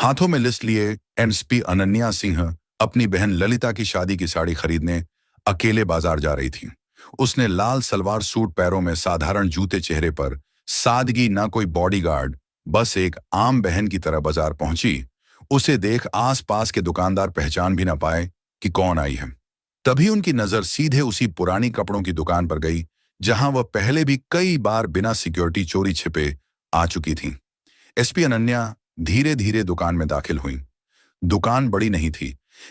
हाथों में लिस्ट लिए एसपी अनन्या सिंह अपनी बहन ललिता की शादी की साड़ी खरीदने अकेले बाजार जा रही थी। उसने लाल सलवार सूट, पैरों में साधारण जूते, चेहरे पर सादगी, ना कोई बॉडीगार्ड, बस एक आम बहन की तरह बाजार पहुंची। उसे देख आसपास के दुकानदार पहचान भी ना पाए कि कौन आई है। तभी उनकी नजर सीधे उसी पुरानी कपड़ों की दुकान पर गई जहां वह पहले भी कई बार बिना सिक्योरिटी चोरी छिपे आ चुकी थी। एसपी अनन्या धीरे धीरे दुकान में दाखिल हुई। दुकान बड़ी नहीं थी,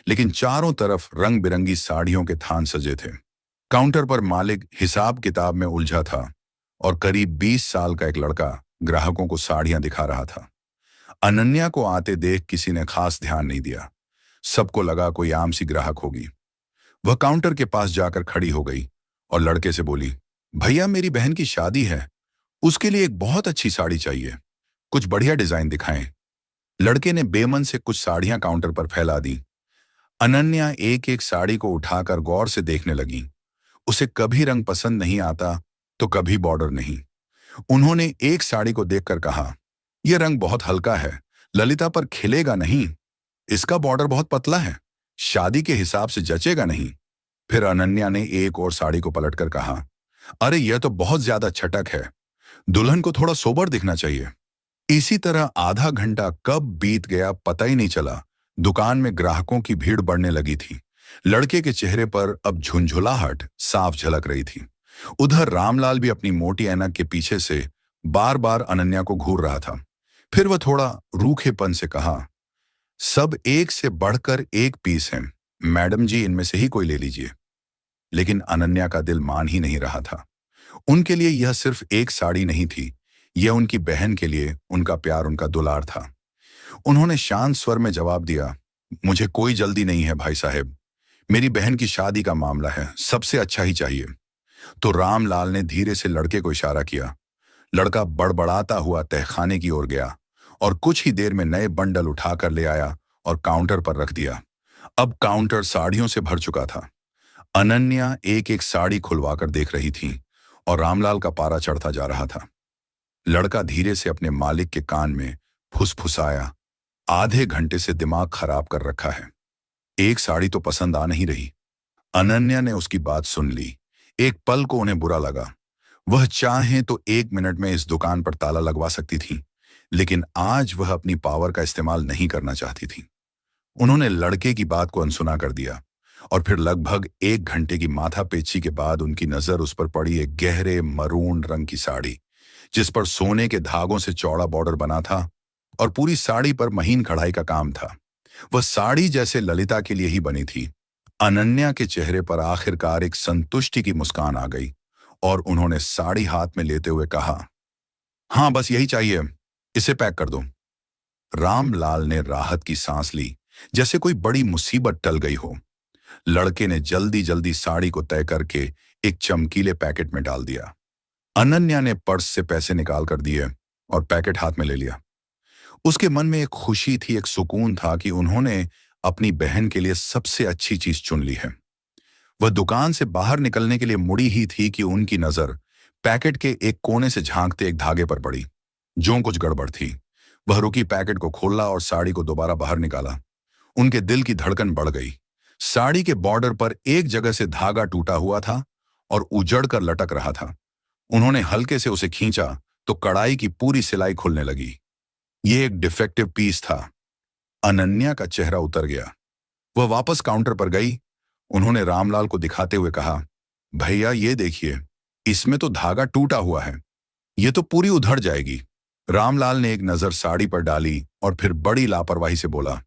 लेकिन चारों तरफ रंग बिरंगी साड़ियों के थान सजे थे। काउंटर पर मालिक हिसाब किताब में उलझा था और करीब 20 साल का एक लड़का ग्राहकों को साड़ियां दिखा रहा था। अनन्या को आते देख किसी ने खास ध्यान नहीं दिया। सबको लगा कोई आम सी ग्राहक होगी। वह काउंटर के पास जाकर खड़ी हो गई और लड़के से बोली, भैया मेरी बहन की शादी है, उसके लिए एक बहुत अच्छी साड़ी चाहिए, कुछ बढ़िया डिजाइन दिखाएं। लड़के ने बेमन से कुछ साड़ियां काउंटर पर फैला दी। अनन्या एक एक साड़ी को उठाकर गौर से देखने लगी। उसे कभी रंग पसंद नहीं आता तो कभी बॉर्डर नहीं। उन्होंने एक साड़ी को देखकर कहा, यह रंग बहुत हल्का है, ललिता पर खिलेगा नहीं। इसका बॉर्डर बहुत पतला है, शादी के हिसाब से जचेगा नहीं। फिर अनन्या ने एक और साड़ी को पलटकर कहा, अरे यह तो बहुत ज्यादा छटक है, दुल्हन को थोड़ा सोबर दिखना चाहिए। इसी तरह आधा घंटा कब बीत गया पता ही नहीं चला। दुकान में ग्राहकों की भीड़ बढ़ने लगी थी। लड़के के चेहरे पर अब झुंझुलाहट साफ झलक रही थी। उधर रामलाल भी अपनी मोटी ऐनक के पीछे से बार बार अनन्या को घूर रहा था। फिर वह थोड़ा रूखेपन से कहा, सब एक से बढ़कर एक पीस हैं, मैडम जी इनमें से ही कोई ले लीजिए। लेकिन अनन्या का दिल मान ही नहीं रहा था। उनके लिए यह सिर्फ एक साड़ी नहीं थी, यह उनकी बहन के लिए उनका प्यार, उनका दुलार था। उन्होंने शांत स्वर में जवाब दिया, मुझे कोई जल्दी नहीं है भाई साहब, मेरी बहन की शादी का मामला है, सबसे अच्छा ही चाहिए। तो रामलाल ने धीरे से लड़के को इशारा किया। लड़का बड़बड़ाता हुआ तहखाने की ओर गया और कुछ ही देर में नए बंडल उठाकर ले आया और काउंटर पर रख दिया। अब काउंटर साड़ियों से भर चुका था। अनन्या एक एक साड़ी खुलवाकर देख रही थी और रामलाल का पारा चढ़ता जा रहा था। लड़का धीरे से अपने मालिक के कान में फुसफुसाया, आधे घंटे से दिमाग खराब कर रखा है, एक साड़ी तो पसंद आ नहीं रही। अनन्या ने उसकी बात सुन ली। एक पल को उन्हें बुरा लगा। वह चाहे तो 1 मिनट में इस दुकान पर ताला लगवा सकती थी, लेकिन आज वह अपनी पावर का इस्तेमाल नहीं करना चाहती थी। उन्होंने लड़के की बात को अनसुना कर दिया और फिर लगभग 1 घंटे की माथापेची के बाद उनकी नजर उस पर पड़ी, एक गहरे मरून रंग की साड़ी जिस पर सोने के धागों से चौड़ा बॉर्डर बना था और पूरी साड़ी पर महीन कढ़ाई का काम था। वह साड़ी जैसे ललिता के लिए ही बनी थी। अनन्या के चेहरे पर आखिरकार एक संतुष्टि की मुस्कान आ गई और उन्होंने साड़ी हाथ में लेते हुए कहा, हाँ बस यही चाहिए, इसे पैक कर दो। रामलाल ने राहत की सांस ली, जैसे कोई बड़ी मुसीबत टल गई हो। लड़के ने जल्दी जल्दी साड़ी को तय करके एक चमकीले पैकेट में डाल दिया। अनन्या ने पर्स से पैसे निकाल कर दिए और पैकेट हाथ में ले लिया। उसके मन में एक खुशी थी, एक सुकून था कि उन्होंने अपनी बहन के लिए सबसे अच्छी चीज चुन ली है। वह दुकान से बाहर निकलने के लिए मुड़ी ही थी कि उनकी नजर पैकेट के एक कोने से झांकते एक धागे पर पड़ी। जो कुछ गड़बड़ थी। वह रुकी, पैकेट को खोला और साड़ी को दोबारा बाहर निकाला। उनके दिल की धड़कन बढ़ गई। साड़ी के बॉर्डर पर एक जगह से धागा टूटा हुआ था और उजड़ कर लटक रहा था। उन्होंने हल्के से उसे खींचा तो कढ़ाई की पूरी सिलाई खुलने लगी। यह एक डिफेक्टिव पीस था। अनन्या का चेहरा उतर गया। वह वापस काउंटर पर गई। उन्होंने रामलाल को दिखाते हुए कहा, भैया ये देखिए, इसमें तो धागा टूटा हुआ है, ये तो पूरी उधड़ जाएगी। रामलाल ने एक नजर साड़ी पर डाली और फिर बड़ी लापरवाही से बोला,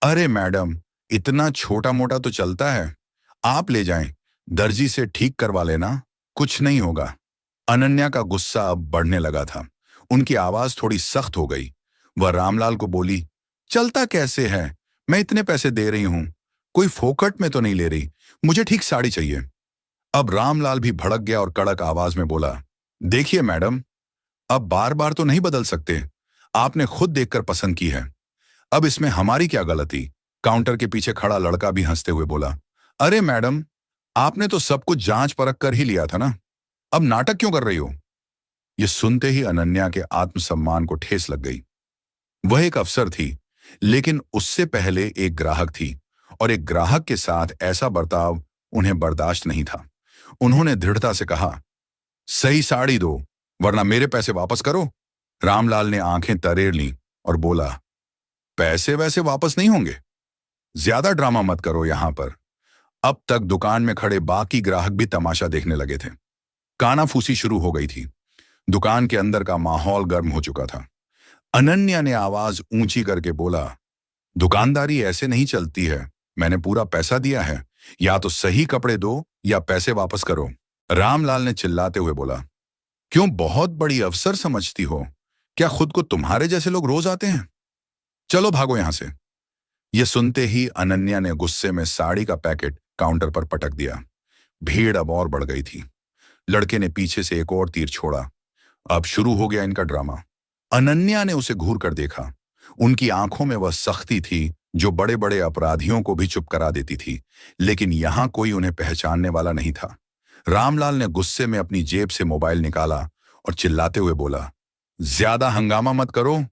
अरे मैडम, इतना छोटा मोटा तो चलता है, आप ले जाएं, दर्जी से ठीक करवा लेना, कुछ नहीं होगा। अनन्या का गुस्सा अब बढ़ने लगा था। उनकी आवाज थोड़ी सख्त हो गई। वह रामलाल को बोली, चलता कैसे है, मैं इतने पैसे दे रही हूं, कोई फोकट में तो नहीं ले रही, मुझे ठीक साड़ी चाहिए। अब रामलाल भी भड़क गया और कड़क आवाज में बोला, देखिए मैडम, अब बार बार तो नहीं बदल सकते, आपने खुद देखकर पसंद की है, अब इसमें हमारी क्या गलती। काउंटर के पीछे खड़ा लड़का भी हंसते हुए बोला, अरे मैडम, आपने तो सब कुछ जांच परख कर ही लिया था ना, अब नाटक क्यों कर रही हो। यह सुनते ही अनन्या के आत्मसम्मान को ठेस लग गई। वह एक अफसर थी, लेकिन उससे पहले एक ग्राहक थी और एक ग्राहक के साथ ऐसा बर्ताव उन्हें बर्दाश्त नहीं था। उन्होंने दृढ़ता से कहा, सही साड़ी दो वरना मेरे पैसे वापस करो। रामलाल ने आंखें तरेर लीं और बोला, पैसे वैसे वापस नहीं होंगे, ज्यादा ड्रामा मत करो यहां पर। अब तक दुकान में खड़े बाकी ग्राहक भी तमाशा देखने लगे थे। कानाफूसी शुरू हो गई थी। दुकान के अंदर का माहौल गर्म हो चुका था। अनन्या ने आवाज ऊंची करके बोला, दुकानदारी ऐसे नहीं चलती है, मैंने पूरा पैसा दिया है, या तो सही कपड़े दो या पैसे वापस करो। रामलाल ने चिल्लाते हुए बोला, क्यों बहुत बड़ी अफसर समझती हो? क्या खुद को तुम्हारे जैसे लोग रोज आते हैं? चलो भागो यहां से। यह सुनते ही अनन्या ने गुस्से में साड़ी का पैकेट काउंटर पर पटक दिया। भीड़ अब और बढ़ गई थी। लड़के ने पीछे से एक और तीर छोड़ा। अब शुरू हो गया इनका ड्रामा। अनन्या ने उसे घूर कर देखा। उनकी आंखों में वह सख्ती थी जो बड़े बड़े अपराधियों को भी चुप करा देती थी, लेकिन यहां कोई उन्हें पहचानने वाला नहीं था। रामलाल ने गुस्से में अपनी जेब से मोबाइल निकाला और चिल्लाते हुए बोला, ज्यादा हंगामा मत करो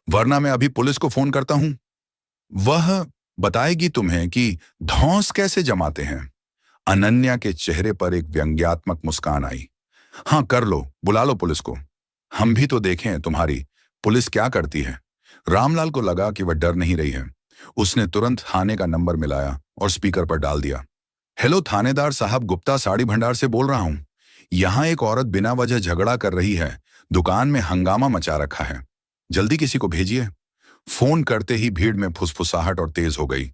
वरना मैं अभी पुलिस को फोन करता हूं। वह बताएगी तुम्हें कि धौंस कैसे जमाते हैं। अनन्या के चेहरे पर एक व्यंग्यात्मक मुस्कान आई। हाँ कर लो, बुला लो पुलिस को, हम भी तो देखें तुम्हारी पुलिस क्या करती है। रामलाल को लगा कि वह डर नहीं रही है। उसने तुरंत थाने का नंबर मिलाया और स्पीकर पर डाल दिया। हेलो थानेदार साहब, गुप्ता साड़ी भंडार से बोल रहा हूं। यहां एक औरत बिना वजह झगड़ा कर रही है, दुकान में हंगामा मचा रखा है, जल्दी किसी को भेजिए। फोन करते ही भीड़ में फुसफुसाहट और तेज हो गई।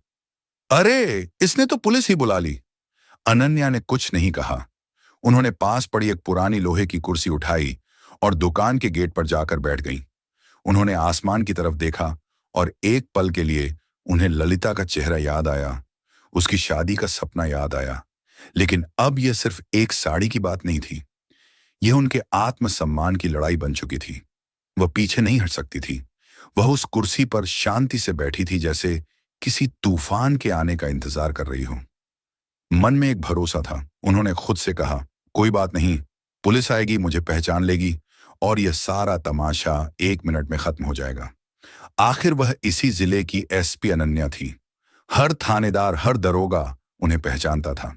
अरे इसने तो पुलिस ही बुला ली। अनन्या ने कुछ नहीं कहा। उन्होंने पास पड़ी एक पुरानी लोहे की कुर्सी उठाई और दुकान के गेट पर जाकर बैठ गईं। उन्होंने आसमान की तरफ देखा और एक पल के लिए उन्हें ललिता का चेहरा याद आया, उसकी शादी का सपना याद आया। लेकिन अब यह सिर्फ एक साड़ी की बात नहीं थी, यह उनके आत्मसम्मान की लड़ाई बन चुकी थी। वह पीछे नहीं हट सकती थी। वह उस कुर्सी पर शांति से बैठी थी जैसे किसी तूफान के आने का इंतजार कर रही हो। मन में एक भरोसा था। उन्होंने खुद से कहा, कोई बात नहीं, पुलिस आएगी, मुझे पहचान लेगी और यह सारा तमाशा 1 मिनट में खत्म हो जाएगा। आखिर वह इसी जिले की एसपी अनन्या थी। हर थानेदार, हर दरोगा उन्हें पहचानता था।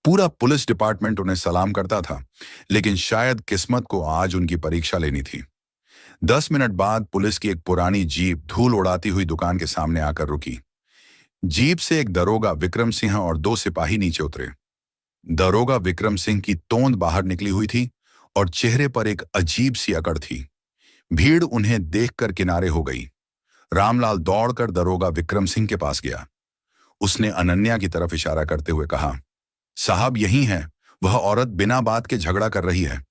पूरा पुलिस डिपार्टमेंट उन्हें सलाम करता था। लेकिन शायद किस्मत को आज उनकी परीक्षा लेनी थी। 10 मिनट बाद पुलिस की एक पुरानी जीप धूल उड़ाती हुई दुकान के सामने आकर रुकी। जीप से एक दरोगा विक्रम सिंह और 2 सिपाही नीचे उतरे। दरोगा विक्रम सिंह की तोंद बाहर निकली हुई थी और चेहरे पर एक अजीब सी अकड़ थी। भीड़ उन्हें देखकर किनारे हो गई। रामलाल दौड़कर दरोगा विक्रम सिंह के पास गया। उसने अनन्या की तरफ इशारा करते हुए कहा, साहब यही है, वह औरत बिना बात के झगड़ा कर रही है,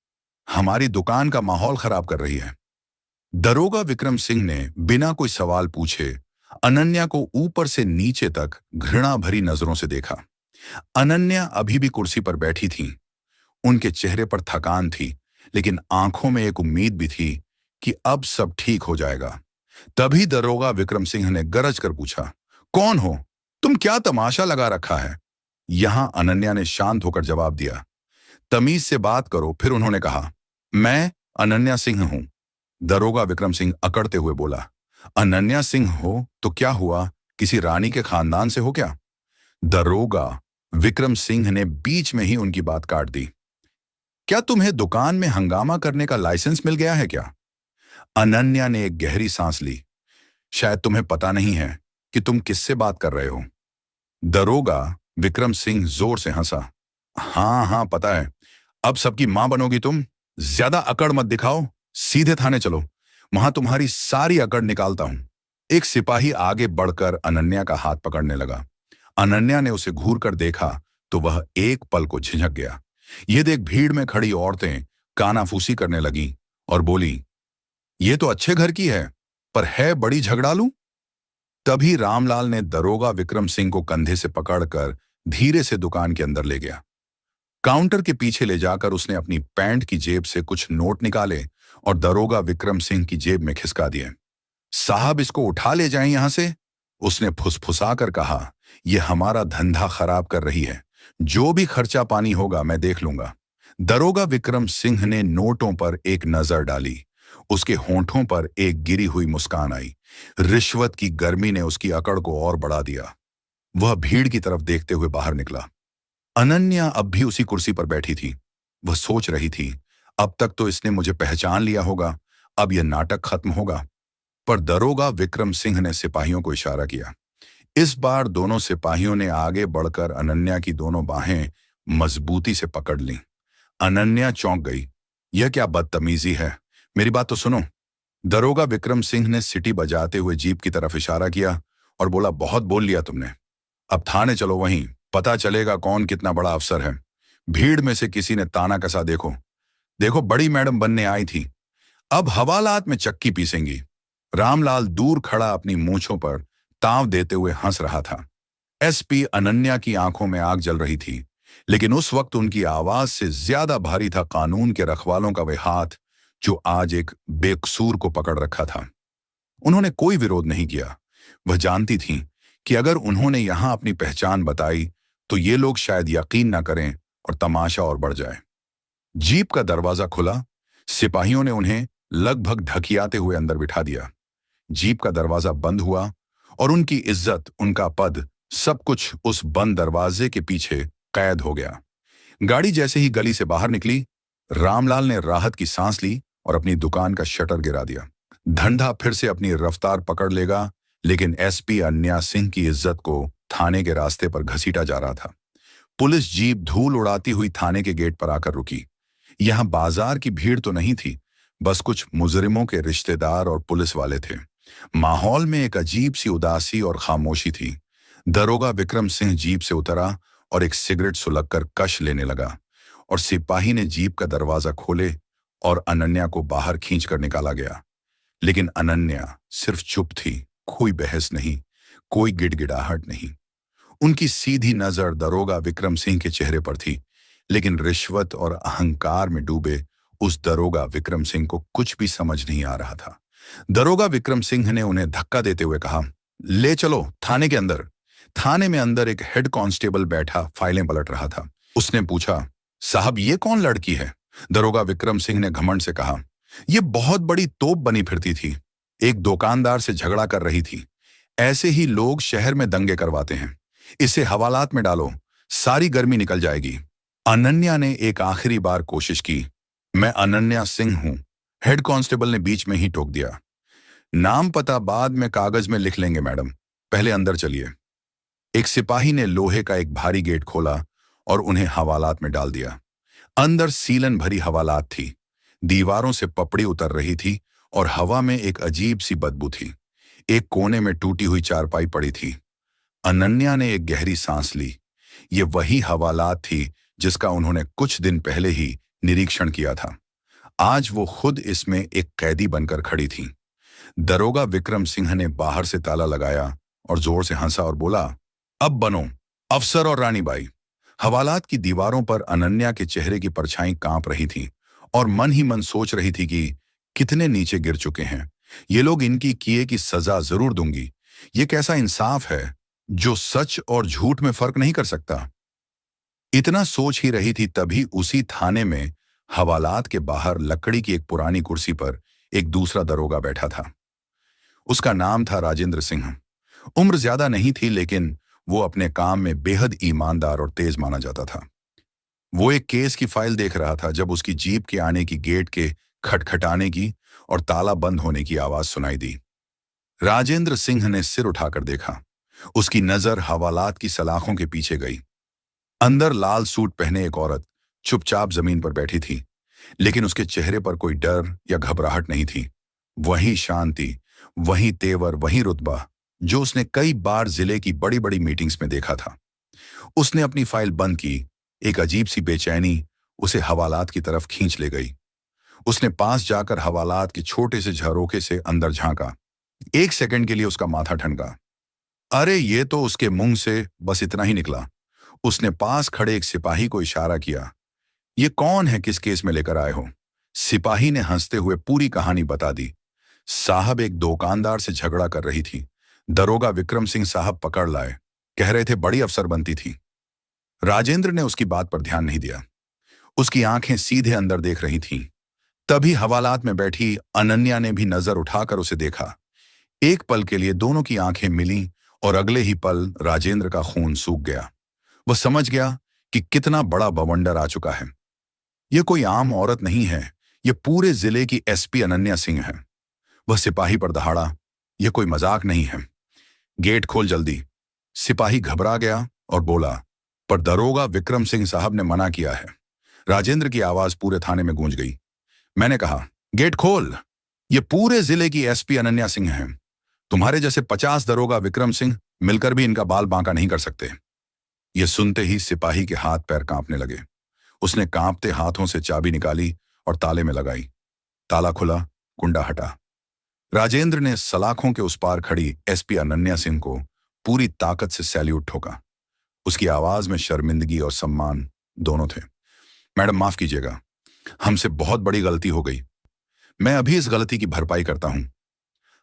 हमारी दुकान का माहौल खराब कर रही है। दरोगा विक्रम सिंह ने बिना कोई सवाल पूछे अनन्या को ऊपर से नीचे तक घृणा भरी नजरों से देखा। अनन्या अभी भी कुर्सी पर बैठी थी। उनके चेहरे पर थकान थी, लेकिन आंखों में एक उम्मीद भी थी कि अब सब ठीक हो जाएगा। तभी दरोगा विक्रम सिंह ने गरज कर पूछा, कौन हो तुम, क्या तमाशा लगा रखा है? यहां अनन्या ने शांत होकर जवाब दिया, तमीज से बात करो। फिर उन्होंने कहा, मैं अनन्या सिंह हूं। दरोगा विक्रम सिंह अकड़ते हुए बोला, अनन्या सिंह हो तो क्या हुआ, किसी रानी के खानदान से हो क्या? दरोगा विक्रम सिंह ने बीच में ही उनकी बात काट दी, क्या तुम्हें दुकान में हंगामा करने का लाइसेंस मिल गया है क्या? अनन्या ने एक गहरी सांस ली। शायद तुम्हें पता नहीं है कि तुम किससे बात कर रहे हो। दरोगा विक्रम सिंह जोर से हंसा, हाँ हाँ पता है, अब सबकी मां बनोगी तुम। ज्यादा अकड़ मत दिखाओ, सीधे थाने चलो, वहां तुम्हारी सारी अकड़ निकालता हूं। एक सिपाही आगे बढ़कर अनन्या का हाथ पकड़ने लगा। अनन्या ने उसे घूर कर देखा तो वह एक पल को झिझक गया। यह देख भीड़ में खड़ी औरतें कानाफूसी करने लगीं और बोली, ये तो अच्छे घर की है, पर है बड़ी झगड़ालू। तभी रामलाल ने दरोगा विक्रम सिंह को कंधे से पकड़कर धीरे से दुकान के अंदर ले गया। काउंटर के पीछे ले जाकर उसने अपनी पैंट की जेब से कुछ नोट निकाले और दरोगा विक्रम सिंह की जेब में खिसका दिए। साहब इसको उठा ले जाएं यहां से, उसने फुसफुसा कर कहा, यह हमारा धंधा खराब कर रही है, जो भी खर्चा पानी होगा मैं देख लूंगा। दरोगा विक्रम सिंह ने नोटों पर एक नजर डाली। उसके होंठों पर एक गिरी हुई मुस्कान आई। रिश्वत की गर्मी ने उसकी अकड़ को और बढ़ा दिया। वह भीड़ की तरफ देखते हुए बाहर निकला। अनन्या अब भी उसी कुर्सी पर बैठी थी। वह सोच रही थी, अब तक तो इसने मुझे पहचान लिया होगा, अब यह नाटक खत्म होगा। पर दरोगा विक्रम सिंह ने सिपाहियों को इशारा किया। इस बार दोनों सिपाहियों ने आगे बढ़कर अनन्या की दोनों बाहें मजबूती से पकड़ लीं। अनन्या चौंक गई। यह क्या बदतमीजी है, मेरी बात तो सुनो। दरोगा विक्रम सिंह ने सीटी बजाते हुए जीप की तरफ इशारा किया और बोला, बहुत बोल लिया तुमने, अब थाने चलो, वहीं पता चलेगा कौन कितना बड़ा अफसर है। भीड़ में से किसी ने ताना कसा, देखो देखो बड़ी मैडम बनने आई थी, अब हवालात में चक्की पीसेंगी। रामलाल दूर खड़ा अपनी मूंछों पर ताव देते हुए हंस रहा था। एसपी अनन्या की आंखों में आग जल रही थी, लेकिन उस वक्त उनकी आवाज से ज्यादा भारी था कानून के रखवालों का वह हाथ जो आज एक बेकसूर को पकड़ रखा था। उन्होंने कोई विरोध नहीं किया। वह जानती थीं कि अगर उन्होंने यहां अपनी पहचान बताई तो ये लोग शायद यकीन ना करें और तमाशा और बढ़ जाए। जीप का दरवाजा खुला। सिपाहियों ने उन्हें लगभग ढकियाते हुए अंदर बिठा दिया। जीप का दरवाजा बंद हुआ और उनकी इज्जत, उनका पद, सब कुछ उस बंद दरवाजे के पीछे कैद हो गया। गाड़ी जैसे ही गली से बाहर निकली, रामलाल ने राहत की सांस ली और अपनी दुकान का शटर गिरा दिया। धंधा फिर से अपनी रफ्तार पकड़ लेगा, लेकिन एसपी अन्या सिंह की इज्जत को थाने के रास्ते पर घसीटा जा रहा था। पुलिस जीप धूल उड़ाती हुई थाने के गेट पर आकर रुकी। यहां बाजार की भीड़ तो नहीं थी, बस कुछ मुजरिमों के रिश्तेदार और पुलिस वाले थे। माहौल में एक अजीब सी उदासी और खामोशी थी। दरोगा विक्रम सिंह जीप से उतरा और एक सिगरेट सुलगकर कश लेने लगा और सिपाही ने जीप का दरवाजा खोले और अनन्या को बाहर खींचकर निकाला गया। लेकिन अनन्या सिर्फ चुप थी, कोई बहस नहीं, कोई गिड़गिड़ाहट नहीं। उनकी सीधी नजर दरोगा विक्रम सिंह के चेहरे पर थी, लेकिन रिश्वत और अहंकार में डूबे उस दरोगा विक्रम सिंह को कुछ भी समझ नहीं आ रहा था। दरोगा विक्रम सिंह ने उन्हें धक्का देते हुए कहा, ले चलो थाने के अंदर। थाने में अंदर एक हेड कांस्टेबल बैठा फाइलें पलट रहा था। उसने पूछा, साहब ये कौन लड़की है? दरोगा विक्रम सिंह ने घमंड से कहा, यह बहुत बड़ी तोप बनी फिरती थी, एक दुकानदार से झगड़ा कर रही थी। ऐसे ही लोग शहर में दंगे करवाते हैं, इसे हवालात में डालो, सारी गर्मी निकल जाएगी। अनन्या ने एक आखिरी बार कोशिश की। मैं अनन्या सिंह हूं, हेड कांस्टेबल ने बीच में ही टोक दिया। नाम पता बाद में कागज में लिख लेंगे मैडम, पहले अंदर चलिए। एक सिपाही ने लोहे का एक भारी गेट खोला और उन्हें हवालात में डाल दिया। अंदर सीलन भरी हवालात थी, दीवारों से पपड़ी उतर रही थी और हवा में एक अजीब सी बदबू थी। एक कोने में टूटी हुई चारपाई पड़ी थी। अनन्या ने एक गहरी सांस ली। ये वही हवालात थी जिसका उन्होंने कुछ दिन पहले ही निरीक्षण किया था। आज वो खुद इसमें एक कैदी बनकर खड़ी थी। दरोगा विक्रम सिंह ने बाहर से ताला लगाया और जोर से हंसा और बोला, अब बनो अफसर और रानीबाई। हवालात की दीवारों पर अनन्या के चेहरे की परछाई कांप रही थी और मन ही मन सोच रही थी कि कितने नीचे गिर चुके हैं ये लोग, इनकी किए की सजा जरूर दूंगी। ये कैसा इंसाफ है जो सच और झूठ में फर्क नहीं कर सकता। इतना सोच ही रही थी, तभी उसी थाने में हवालात के बाहर लकड़ी की एक पुरानी कुर्सी पर एक दूसरा दरोगा बैठा था। उसका नाम था राजेंद्र सिंह। उम्र ज्यादा नहीं थी, लेकिन वो अपने काम में बेहद ईमानदार और तेज माना जाता था। वो एक केस की फाइल देख रहा था जब उसकी जीप के आने की, गेट के खटखटाने की और ताला बंद होने की आवाज सुनाई दी। राजेंद्र सिंह ने सिर उठाकर देखा। उसकी नजर हवालात की सलाखों के पीछे गई। अंदर लाल सूट पहने एक औरत चुपचाप जमीन पर बैठी थी, लेकिन उसके चेहरे पर कोई डर या घबराहट नहीं थी। वही शांति, वही तेवर, वही रुतबा जो उसने कई बार जिले की बड़ी बड़ी मीटिंग्स में देखा था। उसने अपनी फाइल बंद की। एक अजीब सी बेचैनी उसे हवालात की तरफ खींच ले गई। उसने पास जाकर हवालात के छोटे से झरोखे से अंदर झांका। एक सेकंड के लिए उसका माथा ठनका। अरे ये तो उसके मुंह से बस इतना ही निकला। उसने पास खड़े एक सिपाही को इशारा किया। ये कौन है, किस केस में लेकर आए हो? सिपाही ने हंसते हुए पूरी कहानी बता दी। साहब एक दुकानदार से झगड़ा कर रही थी, दरोगा विक्रम सिंह साहब पकड़ लाए, कह रहे थे बड़ी अफसर बनती थी। राजेंद्र ने उसकी बात पर ध्यान नहीं दिया। उसकी आंखें सीधे अंदर देख रही थीं। तभी हवालात में बैठी अनन्या ने भी नजर उठाकर उसे देखा। एक पल के लिए दोनों की आंखें मिलीं और अगले ही पल राजेंद्र का खून सूख गया। वह समझ गया कि कितना बड़ा बवंडर आ चुका है। यह कोई आम औरत नहीं है, यह पूरे जिले की एसपी अनन्या सिंह है। वह सिपाही पर दहाड़ा, यह कोई मजाक नहीं है। गेट खोल जल्दी। सिपाही घबरा गया और बोला, पर दरोगा विक्रम सिंह साहब ने मना किया है। राजेंद्र की आवाज पूरे थाने में गूंज गई। मैंने कहा, गेट खोल। ये पूरे जिले की एसपी अनन्या सिंह है। तुम्हारे जैसे 50 दरोगा विक्रम सिंह मिलकर भी इनका बाल बांका नहीं कर सकते। यह सुनते ही सिपाही के हाथ पैर कांपने लगे। उसने कांपते हाथों से चाबी निकाली और ताले में लगाई। ताला खुला, कुंडा हटा। राजेंद्र ने सलाखों के उस पार खड़ी एसपी अनन्या सिंह को पूरी ताकत से सैल्यूट ठोका। उसकी आवाज में शर्मिंदगी और सम्मान दोनों थे। मैडम, माफ कीजिएगा, हमसे बहुत बड़ी गलती हो गई। मैं अभी इस गलती की भरपाई करता हूं।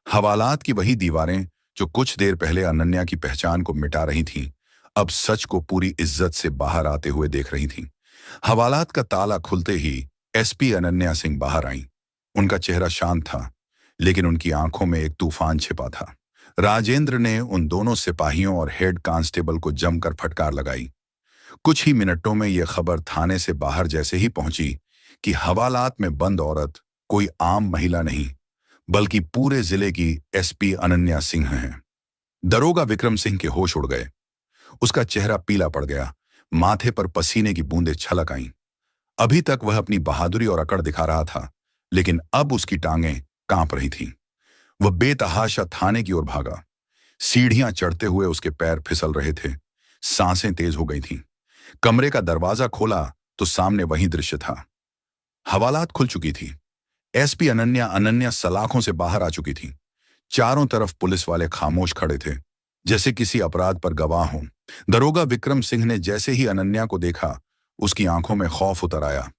हवालात की वही दीवारें जो कुछ देर पहले अनन्या की पहचान को मिटा रही थीं, अब सच को पूरी इज्जत से बाहर आते हुए देख रही थीं। हवालात का ताला खुलते ही एसपी अनन्या सिंह बाहर आईं। उनका चेहरा शांत था, लेकिन उनकी आंखों में एक तूफान छिपा था। राजेंद्र ने उन दोनों सिपाहियों और हेड कांस्टेबल को जमकर फटकार लगाई। कुछ ही मिनटों में यह खबर थाने से बाहर जैसे ही पहुंची कि हवालात में बंद औरत कोई आम महिला नहीं, बल्कि पूरे जिले की एसपी अनन्या सिंह है। दरोगा विक्रम सिंह के होश उड़ गए। उसका चेहरा पीला पड़ गया, माथे पर पसीने की बूंदें छलक आईं। अभी तक वह अपनी बहादुरी और अकड़ दिखा रहा था, लेकिन अब उसकी टांगें कांप रही थीं। वह बेतहाशा थाने की ओर भागा। सीढ़ियां चढ़ते हुए उसके पैर फिसल रहे थे, सांसें तेज हो गई थीं। कमरे का दरवाजा खोला तो सामने वही दृश्य था। हवालात खुल चुकी थी। एसपी अनन्या सलाखों से बाहर आ चुकी थी। चारों तरफ पुलिस वाले खामोश खड़े थे, जैसे किसी अपराध पर गवाह हों। दरोगा विक्रम सिंह ने जैसे ही अनन्या को देखा, उसकी आंखों में खौफ उतर आया।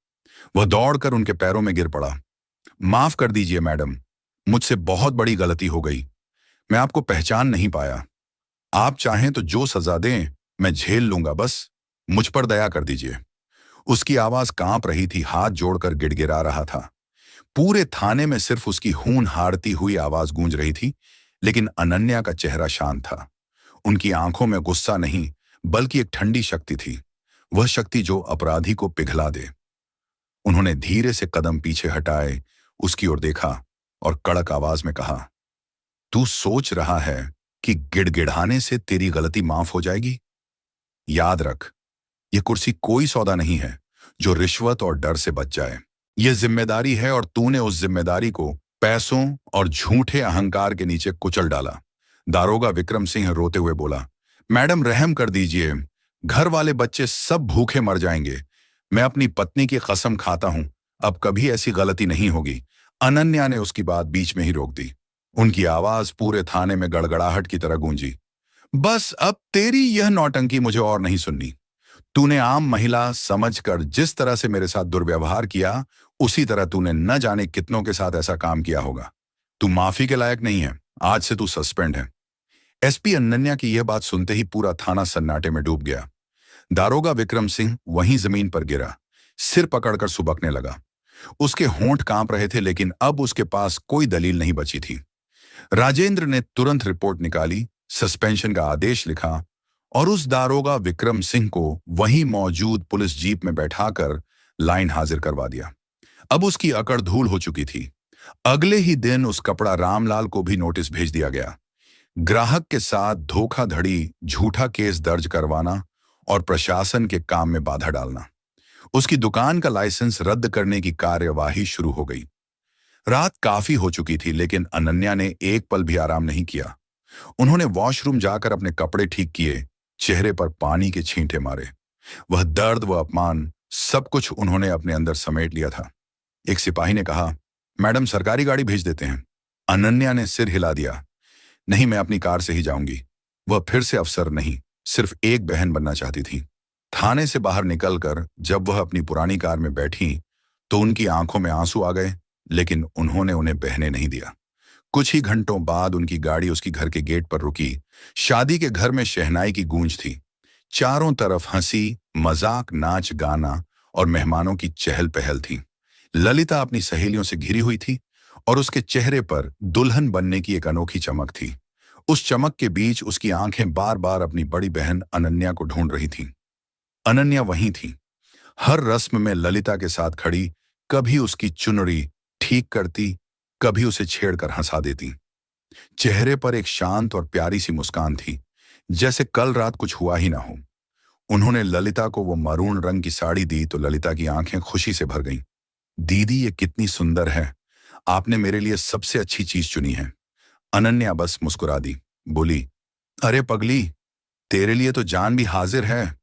वह दौड़कर उनके पैरों में गिर पड़ा। माफ कर दीजिए मैडम, मुझसे बहुत बड़ी गलती हो गई। मैं आपको पहचान नहीं पाया। आप चाहें तो जो सजा दें मैं झेल लूंगा, बस मुझ पर दया कर दीजिए। उसकी आवाज कांप रही थी, हाथ जोड़कर गिड़गिड़ा रहा था। पूरे थाने में सिर्फ उसकी हून हारती हुई आवाज गूंज रही थी, लेकिन अनन्या का चेहरा शांत था। उनकी आंखों में गुस्सा नहीं, बल्कि एक ठंडी शक्ति थी, वह शक्ति जो अपराधी को पिघला दे। उन्होंने धीरे से कदम पीछे हटाए, उसकी ओर देखा और कड़क आवाज में कहा, तू सोच रहा है कि गिड़गिड़ाने से तेरी गलती माफ हो जाएगी? याद रख, यह कुर्सी कोई सौदा नहीं है जो रिश्वत और डर से बच जाए। यह जिम्मेदारी है और तूने उस जिम्मेदारी को पैसों और झूठे अहंकार के नीचे कुचल डाला। दारोगा विक्रम सिंह रोते हुए बोला, मैडम रहम कर दीजिए, घर वाले बच्चे सब भूखे मर जाएंगे। मैं अपनी पत्नी की कसम खाता हूं, अब कभी ऐसी गलती नहीं होगी। अनन्या ने उसकी बात बीच में ही रोक दी। उनकी आवाज पूरे थाने में गड़गड़ाहट की तरह गूंजी। बस अब तेरी यह नौटंकी मुझे और नहीं सुननी। तूने आम महिला समझकर जिस तरह से मेरे साथ दुर्व्यवहार किया, उसी तरह तूने न जाने कितनों के साथ ऐसा काम किया होगा। तू माफी के लायक नहीं है, आज से तू सस्पेंड है। एसपी अनन्या की यह बात सुनते ही पूरा थाना सन्नाटे में डूब गया। दारोगा विक्रम सिंह वहीं जमीन पर गिरा, सिर पकड़कर सुबकने लगा। उसके होंठ कांप रहे थे, लेकिन अब उसके पास कोई दलील नहीं बची थी। राजेंद्र ने तुरंत रिपोर्ट निकाली, सस्पेंशन का आदेश लिखा और उस दारोगा विक्रम सिंह को वहीं मौजूद पुलिस जीप में बैठाकर लाइन हाजिर करवा दिया। अब उसकी अकड़ धूल हो चुकी थी। अगले ही दिन उस कपड़ा रामलाल को भी नोटिस भेज दिया गया। ग्राहक के साथ धोखाधड़ी, झूठा केस दर्ज करवाना और प्रशासन के काम में बाधा डालना। उसकी दुकान का लाइसेंस रद्द करने की कार्यवाही शुरू हो गई। रात काफी हो चुकी थी, लेकिन अनन्या ने एक पल भी आराम नहीं किया। उन्होंने वॉशरूम जाकर अपने कपड़े ठीक किए, चेहरे पर पानी के छींटे मारे। वह दर्द व अपमान सब कुछ उन्होंने अपने अंदर समेट लिया था। एक सिपाही ने कहा, मैडम सरकारी गाड़ी भेज देते हैं। अनन्या ने सिर हिला दिया, नहीं, मैं अपनी कार से ही जाऊंगी। वह फिर से अफसर नहीं, सिर्फ एक बहन बनना चाहती थी। थाने से बाहर निकलकर जब वह अपनी पुरानी कार में बैठी तो उनकी आंखों में आंसू आ गए, लेकिन उन्होंने उन्हें बहने नहीं दिया। कुछ ही घंटों बाद उनकी गाड़ी उसकी घर के गेट पर रुकी। शादी के घर में शहनाई की गूंज थी। चारों तरफ हंसी, मजाक, नाच गाना और मेहमानों की चहल पहल थी। ललिता अपनी सहेलियों से घिरी हुई थी और उसके चेहरे पर दुल्हन बनने की एक अनोखी चमक थी। उस चमक के बीच उसकी आंखें बार बार अपनी बड़ी बहन अनन्या को ढूंढ रही थीं। अनन्या वहीं थी, हर रस्म में ललिता के साथ खड़ी, कभी उसकी चुनरी ठीक करती, कभी उसे छेड़कर हंसा देती। चेहरे पर एक शांत और प्यारी सी मुस्कान थी, जैसे कल रात कुछ हुआ ही ना हो। उन्होंने ललिता को वो मरून रंग की साड़ी दी तो ललिता की आंखें खुशी से भर गईं। दीदी, ये कितनी सुंदर है, आपने मेरे लिए सबसे अच्छी चीज चुनी है। अनन्या बस मुस्कुरा दी, बोली, अरे पगली, तेरे लिए तो जान भी हाजिर है।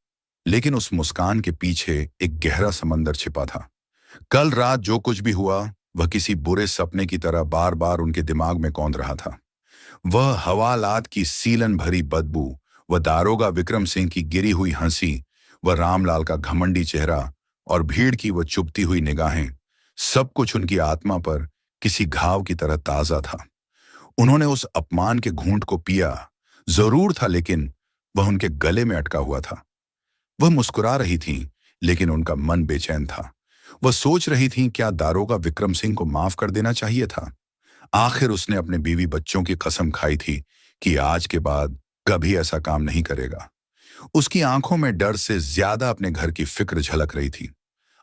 लेकिन उस मुस्कान के पीछे एक गहरा समंदर छिपा था। कल रात जो कुछ भी हुआ, वह किसी बुरे सपने की तरह बार बार उनके दिमाग में कौंध रहा था। वह हवालात की सीलन भरी बदबू, वह दारोगा विक्रम सिंह की गिरी हुई हंसी, वह रामलाल का घमंडी चेहरा और भीड़ की वह चुभती हुई निगाहें, सब कुछ उनकी आत्मा पर किसी घाव की तरह ताजा था। उन्होंने उस अपमान के घूंट को पिया जरूर था, लेकिन वह उनके गले में अटका हुआ था। वह मुस्कुरा रही थीं, लेकिन उनका मन बेचैन था। वह सोच रही थीं, क्या दारोगा विक्रम सिंह को माफ कर देना चाहिए था। आखिर उसने अपने बीवी बच्चों की कसम खाई थी कि आज के बाद कभी ऐसा काम नहीं करेगा। उसकी आंखों में डर से ज्यादा अपने घर की फिक्र झलक रही थी।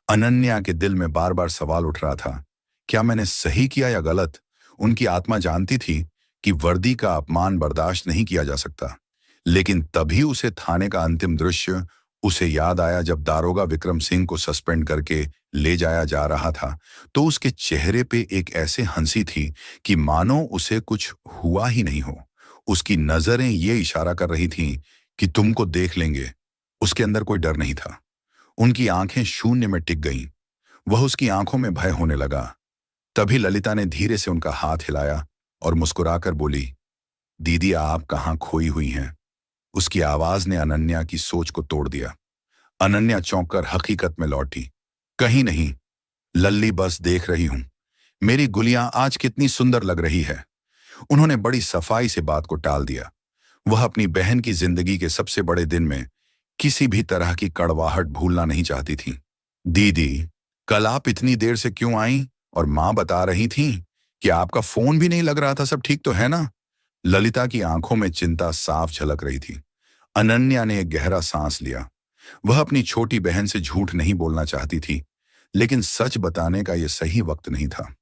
अनन्या के दिल में बार बार सवाल उठ रहा था, क्या मैंने सही किया या गलत। उनकी आत्मा जानती थी कि वर्दी का अपमान बर्दाश्त नहीं किया जा सकता। लेकिन तभी उसे थाने का अंतिम दृश्य उसे याद आया, जब दारोगा विक्रम सिंह को सस्पेंड करके ले जाया जा रहा था, तो उसके चेहरे पे एक ऐसे हंसी थी कि मानो उसे कुछ हुआ ही नहीं हो। उसकी नजरें ये इशारा कर रही थीं कि तुमको देख लेंगे। उसके अंदर कोई डर नहीं था। उनकी आंखें शून्य में टिक गईं। वह उसकी आंखों में भय होने लगा। तभी ललिता ने धीरे से उनका हाथ हिलाया और मुस्कुराकर बोली, दीदी, आप कहाँ खोई हुई हैं। उसकी आवाज ने अनन्या की सोच को तोड़ दिया। अनन्या चौंककर हकीकत में लौटी। कहीं नहीं लल्ली, बस देख रही हूं, मेरी गुलियां आज कितनी सुंदर लग रही है। उन्होंने बड़ी सफाई से बात को टाल दिया। वह अपनी बहन की जिंदगी के सबसे बड़े दिन में किसी भी तरह की कड़वाहट भूलना नहीं चाहती थी। दीदी, कल आप इतनी देर से क्यों आई, और मां बता रही थी कि आपका फोन भी नहीं लग रहा था, सब ठीक तो है ना। ललिता की आंखों में चिंता साफ झलक रही थी। अनन्या ने एक गहरा सांस लिया। वह अपनी छोटी बहन से झूठ नहीं बोलना चाहती थी, लेकिन सच बताने का यह सही वक्त नहीं था।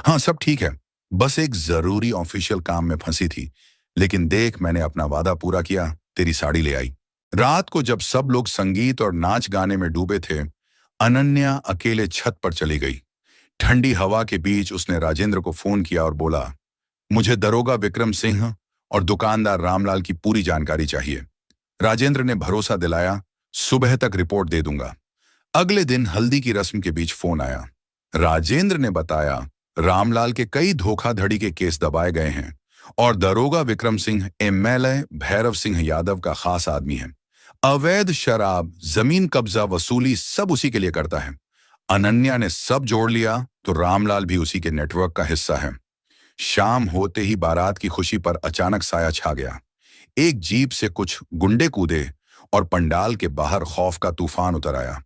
हाँ, सब ठीक है, बस एक जरूरी ऑफिशियल काम में फंसी थी। लेकिन देख, मैंने अपना वादा पूरा किया, तेरी साड़ी ले आई। रात को जब सब लोग संगीत और नाच गाने में डूबे थे, अनन्या अकेले छत पर चली गई। ठंडी हवा के बीच उसने राजेंद्र को फोन किया और बोला, मुझे दरोगा विक्रम सिंह और दुकानदार रामलाल की पूरी जानकारी चाहिए। राजेंद्र ने भरोसा दिलाया, सुबह तक रिपोर्ट दे दूंगा। अगले दिन हल्दी की रस्म के बीच फोन आया। राजेंद्र ने बताया, रामलाल के कई धोखाधड़ी के केस दबाए गए हैं और दरोगा विक्रम सिंह एमएलए भैरव सिंह यादव का खास आदमी है। अवैध शराब, जमीन कब्जा, वसूली सब उसी के लिए करता है। अनन्या ने सब जोड़ लिया तो रामलाल भी उसी के नेटवर्क का हिस्सा है। शाम होते ही बारात की खुशी पर अचानक साया छा गया। एक जीप से कुछ गुंडे कूदे और पंडाल के बाहर खौफ का तूफान उतर आया।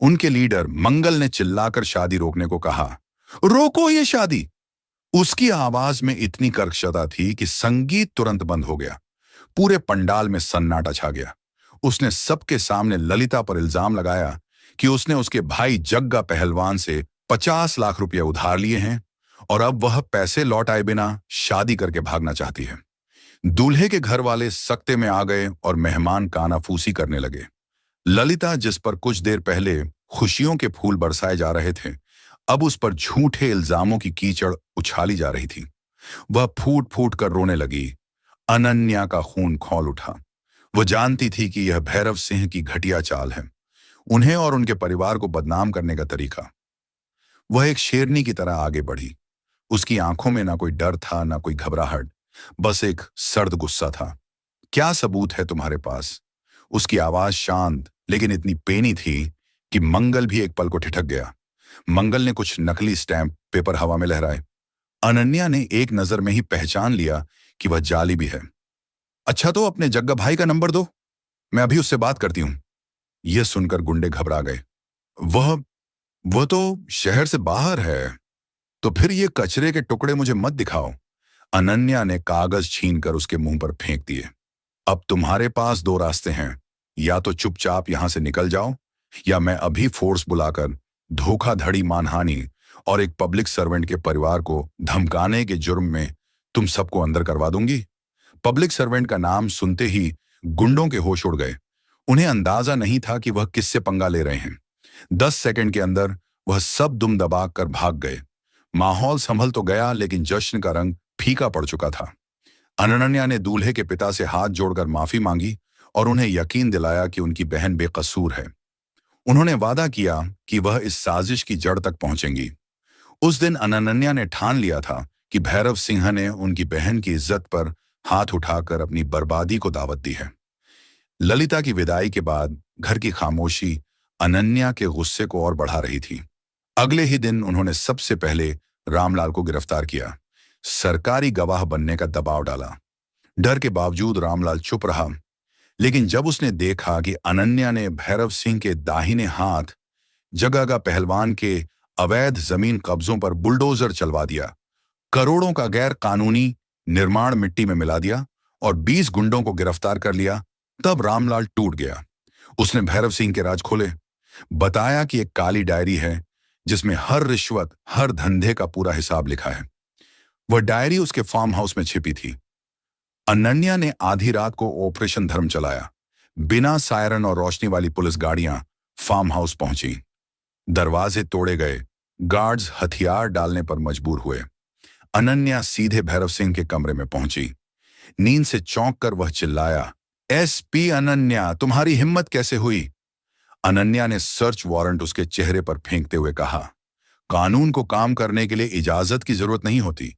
उनके लीडर मंगल ने चिल्लाकर शादी रोकने को कहा, रोको ये शादी। उसकी आवाज में इतनी कर्कशता थी कि संगीत तुरंत बंद हो गया। पूरे पंडाल में सन्नाटा छा गया। उसने सबके सामने ललिता पर इल्जाम लगाया कि उसने उसके भाई जग्गा पहलवान से 50 लाख रुपए उधार लिए हैं और अब वह पैसे लौट आए बिना शादी करके भागना चाहती है। दूल्हे के घर वाले सख्ते में आ गए और मेहमान कानाफूसी करने लगे। ललिता, जिस पर कुछ देर पहले खुशियों के फूल बरसाए जा रहे थे, अब उस पर झूठे इल्जामों की कीचड़ उछाली जा रही थी। वह फूट फूट कर रोने लगी। अनन्या का खून खौल उठा। वो जानती थी कि यह भैरव सिंह की घटिया चाल है, उन्हें और उनके परिवार को बदनाम करने का तरीका। वह एक शेरनी की तरह आगे बढ़ी। उसकी आंखों में ना कोई डर था, ना कोई घबराहट, बस एक सर्द गुस्सा था। क्या सबूत है तुम्हारे पास? उसकी आवाज शांत लेकिन इतनी पेनी थी कि मंगल भी एक पल को ठिठक गया। मंगल ने कुछ नकली स्टैंप पेपर हवा में लहराए। अनन्या ने एक नजर में ही पहचान लिया कि वह जाली भी है। अच्छा, तो अपने जग्गा भाई का नंबर दो, मैं अभी उससे बात करती हूं। यह सुनकर गुंडे घबरा गए। वह तो शहर से बाहर है। तो फिर ये कचरे के टुकड़े मुझे मत दिखाओ। अनन्या ने कागज छीनकर उसके मुंह पर फेंक दिए। अब तुम्हारे पास दो रास्ते हैं, या तो चुपचाप यहां से निकल जाओ, या मैं अभी फोर्स बुलाकर धोखाधड़ी, मानहानि और एक पब्लिक सर्वेंट के परिवार को धमकाने के जुर्म में तुम सबको अंदर करवा दूंगी। पब्लिक सर्वेंट का नाम सुनते ही गुंडों के होश उड़ गए। उन्हें अंदाजा नहीं था कि वह किससे पंगा ले रहे हैं। 10 सेकंड के अंदर वह सब दुम दबा कर भाग गए। माहौल संभल तो गया, लेकिन जश्न का रंग फीका पड़ चुका था। अनन्या ने दूल्हे के पिता से हाथ जोड़कर माफी मांगी और उन्हें यकीन दिलाया कि उनकी बहन बेकसूर है। उन्होंने वादा किया कि वह इस साजिश की जड़ तक पहुंचेंगी। उस दिन अनन्या ने ठान लिया था कि भैरव सिंह ने उनकी बहन की इज्जत पर हाथ उठाकर अपनी बर्बादी को दावत दी है। ललिता की विदाई के बाद घर की खामोशी अनन्या के गुस्से को और बढ़ा रही थी। अगले ही दिन उन्होंने सबसे पहले रामलाल को गिरफ्तार किया। सरकारी गवाह बनने का दबाव डाला। डर के बावजूद रामलाल चुप रहा, लेकिन जब उसने देखा कि अनन्या ने भैरव सिंह के दाहिने हाथ जगह का पहलवान के अवैध जमीन कब्जों पर बुलडोजर चलवा दिया, करोड़ों का गैर कानूनी निर्माण मिट्टी में मिला दिया और 20 गुंडों को गिरफ्तार कर लिया, तब रामलाल टूट गया। उसने भैरव सिंह के राज खोले, बताया कि एक काली डायरी है जिसमें हर रिश्वत, हर धंधे का पूरा हिसाब लिखा है। वह डायरी उसके फार्म हाउस में छिपी थी। अनन्या ने आधी रात को ऑपरेशन धर्म चलाया। बिना सायरन और रोशनी वाली पुलिस गाड़ियां फार्म हाउस पहुंची। दरवाजे तोड़े गए, गार्ड्स हथियार डालने पर मजबूर हुए। अनन्या सीधे भैरव सिंह के कमरे में पहुंची। नींद से चौंक कर वह चिल्लाया, एसपी अनन्या, तुम्हारी हिम्मत कैसे हुई? अनन्या ने सर्च वारंट उसके चेहरे पर फेंकते हुए कहा, कानून को काम करने के लिए इजाजत की जरूरत नहीं होती।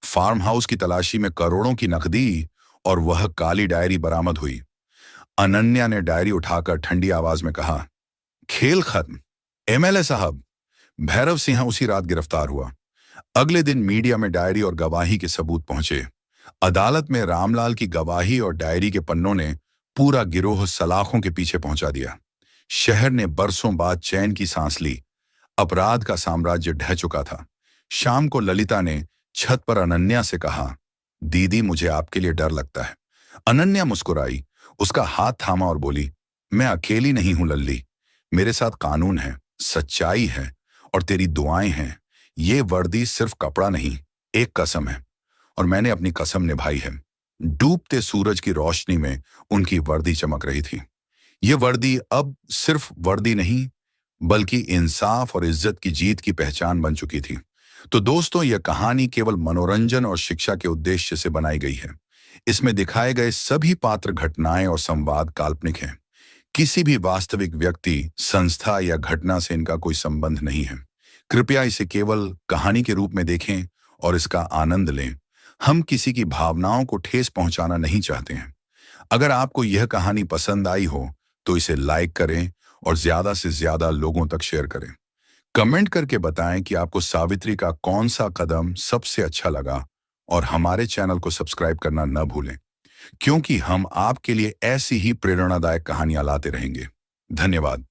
फार्म हाउस की तलाशी में करोड़ों की नकदी और वह काली डायरी बरामद हुई। अनन्या ने डायरी उठाकर ठंडी आवाज में कहा, खेल खत्म। एमएलए साहब। भैरव सिंह उसी रात गिरफ्तार हुआ। अगले दिन मीडिया में डायरी और गवाही के सबूत पहुंचे। अदालत में रामलाल की गवाही और डायरी के पन्नों ने पूरा गिरोह सलाखों के पीछे पहुंचा दिया। शहर ने बरसों बाद चैन की सांस ली। अपराध का साम्राज्य ढह चुका था। शाम को ललिता ने छत पर अनन्या से कहा, दीदी, मुझे आपके लिए डर लगता है। अनन्या मुस्कुराई, उसका हाथ थामा और बोली, मैं अकेली नहीं हूं लल्ली, मेरे साथ कानून है, सच्चाई है और तेरी दुआएं हैं। ये वर्दी सिर्फ कपड़ा नहीं, एक कसम है, और मैंने अपनी कसम निभाई है। डूबते सूरज की रोशनी में उनकी वर्दी चमक रही थी। ये वर्दी अब सिर्फ वर्दी नहीं, बल्कि इंसाफ और इज्जत की जीत की पहचान बन चुकी थी। तो दोस्तों, यह कहानी केवल मनोरंजन और शिक्षा के उद्देश्य से बनाई गई है। इसमें दिखाए गए सभी पात्र, घटनाएं और संवाद काल्पनिक हैं। किसी भी वास्तविक व्यक्ति, संस्था या घटना से इनका कोई संबंध नहीं है। कृपया इसे केवल कहानी के रूप में देखें और इसका आनंद लें। हम किसी की भावनाओं को ठेस पहुंचाना नहीं चाहते हैं। अगर आपको यह कहानी पसंद आई हो तो इसे लाइक करें और ज्यादा से ज्यादा लोगों तक शेयर करें। कमेंट करके बताएं कि आपको सावित्री का कौन सा कदम सबसे अच्छा लगा, और हमारे चैनल को सब्सक्राइब करना न भूलें, क्योंकि हम आपके लिए ऐसी ही प्रेरणादायक कहानियां लाते रहेंगे। धन्यवाद।